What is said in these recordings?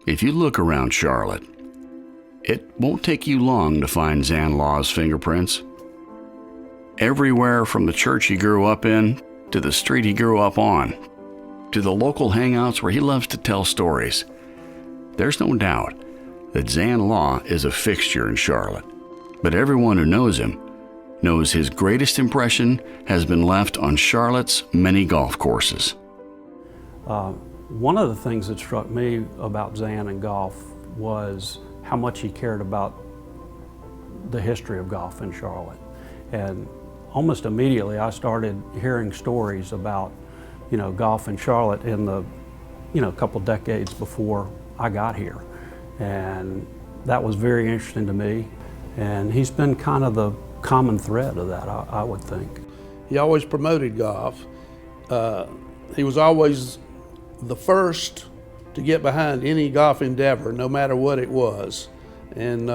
If you look around Charlotte, it won't take you long to find Xan Law's fingerprints. Everywhere from the church he grew up in, to the street he grew up on, to the local hangouts where he loves to tell stories, there's no doubt that Xan Law is a fixture in Charlotte. But everyone who knows him knows his greatest impression has been left on Charlotte's many golf courses. One of the things that struck me about Xan and golf was how much he cared about the history of golf in Charlotte. And almost immediately I started hearing stories about, golf in Charlotte in the, couple decades before I got here. And that was very interesting to me. And he's been kind of the common thread of that, I would think. He always promoted golf. He was always the first to get behind any golf endeavor, no matter what it was. And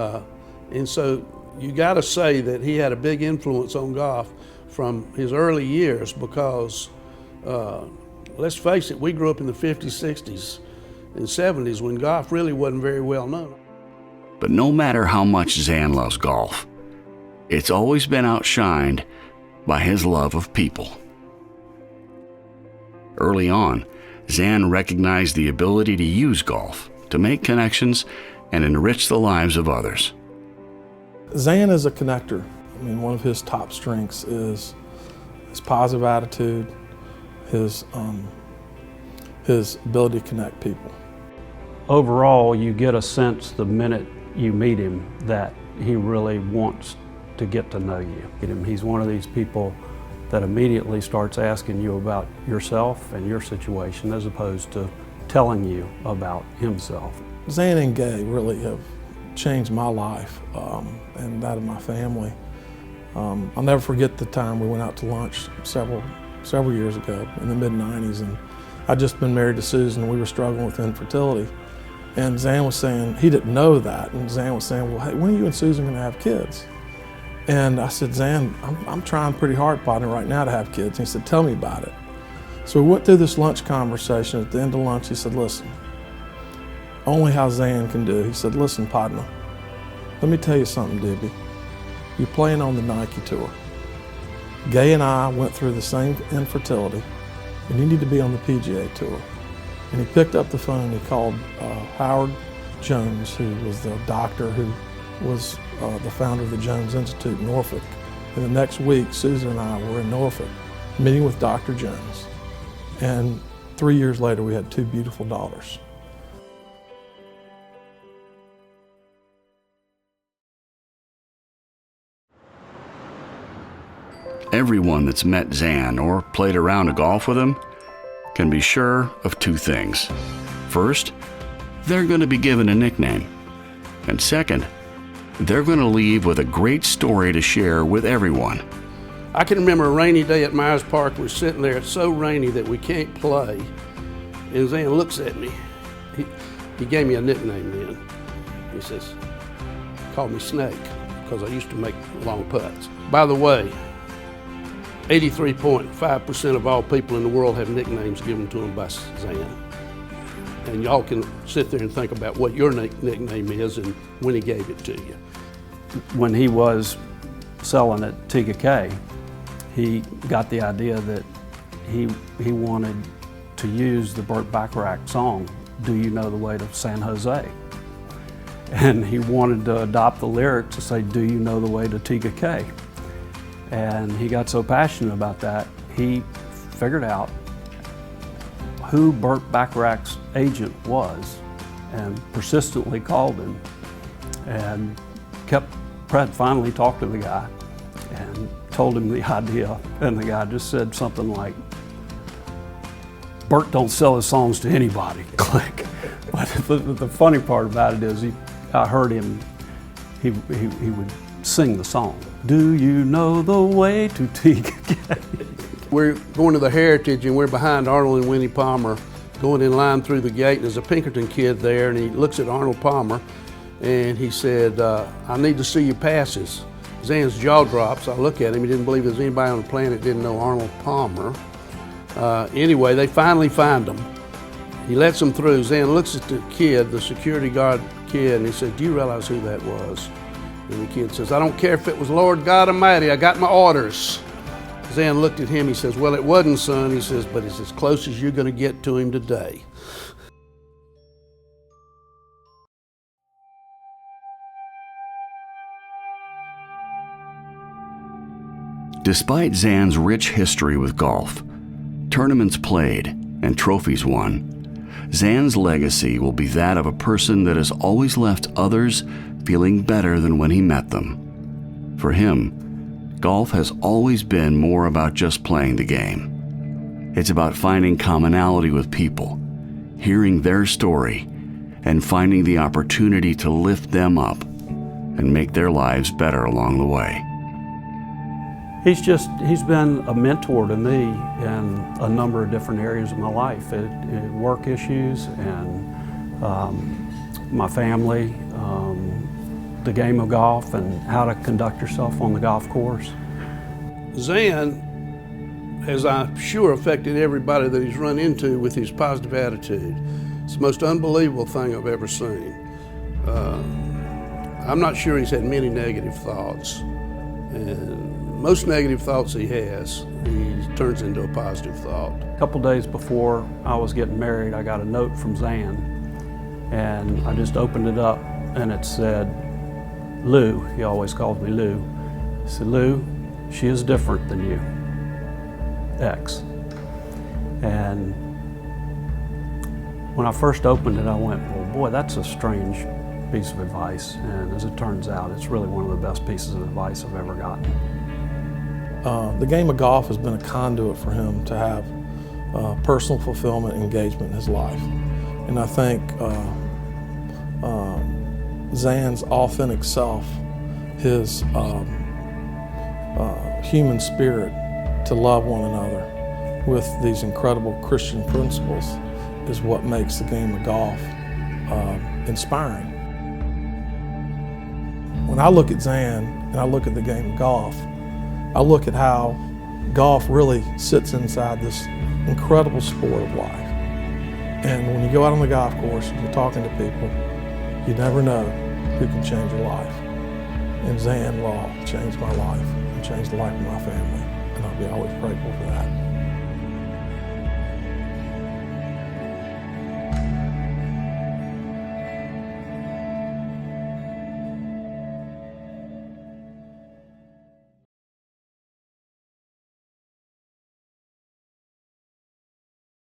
so you got to say that he had a big influence on golf from his early years because, let's face it, we grew up in the 50s, 60s, and 70s when golf really wasn't very well known. But no matter how much Xan loves golf, it's always been outshined by his love of people. Early on, Xan recognized the ability to use golf to make connections and enrich the lives of others. Xan is a connector. One of his top strengths is his positive attitude, his ability to connect people. Overall, you get a sense the minute you meet him that he really wants to get to know you. He's one of these people that immediately starts asking you about yourself and your situation as opposed to telling you about himself. Xan and Gay really have changed my life and that of my family. I'll never forget the time we went out to lunch several years ago in the mid-90s, and I'd just been married to Susan and we were struggling with infertility. And Xan was saying, he didn't know that, and Xan was saying, well, hey, when are you and Susan gonna have kids? And I said, Xan, I'm trying pretty hard, partner, right now to have kids. And he said, tell me about it. So we went through this lunch conversation. At the end of lunch, he said, listen, only how Xan can do. He said, listen, partner, let me tell you something, Debbie. You're playing on the Nike Tour. Gay and I went through the same infertility, and you need to be on the PGA Tour. And he picked up the phone and he called Howard Jones, who was the doctor who was the founder of the Jones Institute in Norfolk. And the next week, Susan and I were in Norfolk meeting with Dr. Jones. And 3 years later, we had 2 beautiful daughters. Everyone that's met Xan or played a round of golf with him can be sure of 2 things. First, they're going to be given a nickname. And second, they're going to leave with a great story to share with everyone. I can remember a rainy day at Myers Park. We're sitting there, it's so rainy that we can't play. And Xan looks at me. He gave me a nickname then. He says, called me Snake, because I used to make long putts. By the way, 83.5% of all people in the world have nicknames given to them by Xan. And y'all can sit there and think about what your nickname is and when he gave it to you. When he was selling at TK, he got the idea that he wanted to use the Burt Bacharach song, Do You Know the Way to San Jose? And he wanted to adopt the lyrics to say, Do you know the way to TK? And he got so passionate about that, he figured out who Burt Bacharach's agent was and persistently called him and finally talked to the guy and told him the idea. And the guy just said something like, Burt don't sell his songs to anybody, click. But the funny part about it is I heard him, he would sing the song. Do you know the way to TK? We're going to the Heritage and we're behind Arnold and Winnie Palmer going in line through the gate. And there's a Pinkerton kid there and he looks at Arnold Palmer and he said, I need to see your passes. Xan's jaw drops. I look at him, he didn't believe there's anybody on the planet that didn't know Arnold Palmer. Anyway, they finally find him. He lets them through. Xan looks at the kid, the security guard kid, and he said, "Do you realize who that was?" And the kid says, "I don't care if it was Lord God Almighty, I got my orders." Xan looked at him, he says, "Well, it wasn't, son." He says, "But it's as close as you're gonna get to him today." Despite Xan's rich history with golf, tournaments played, and trophies won, Xan's legacy will be that of a person that has always left others feeling better than when he met them. For him, golf has always been more about just playing the game. It's about finding commonality with people, hearing their story, and finding the opportunity to lift them up and make their lives better along the way. He's been a mentor to me in a number of different areas of my life, work issues and my family, the game of golf and how to conduct yourself on the golf course. Xan has, I'm sure, affected everybody that he's run into with his positive attitude. It's the most unbelievable thing I've ever seen. I'm not sure he's had many negative thoughts. And most negative thoughts he has, he turns into a positive thought. A couple days before I was getting married, I got a note from Xan, and I just opened it up, and it said, "Lou," he always calls me Lou. He said, "Lou, she is different than you, X." And when I first opened it, I went, well, boy, that's a strange piece of advice. And as it turns out, it's really one of the best pieces of advice I've ever gotten. The game of golf has been a conduit for him to have personal fulfillment and engagement in his life. And I think Xan's authentic self, his human spirit to love one another with these incredible Christian principles is what makes the game of golf inspiring. When I look at Xan and I look at the game of golf, I look at how golf really sits inside this incredible sport of life. And when you go out on the golf course and you're talking to people, you never know who can change your life. And Xan Law changed my life and changed the life of my family, and I'll be always grateful for that.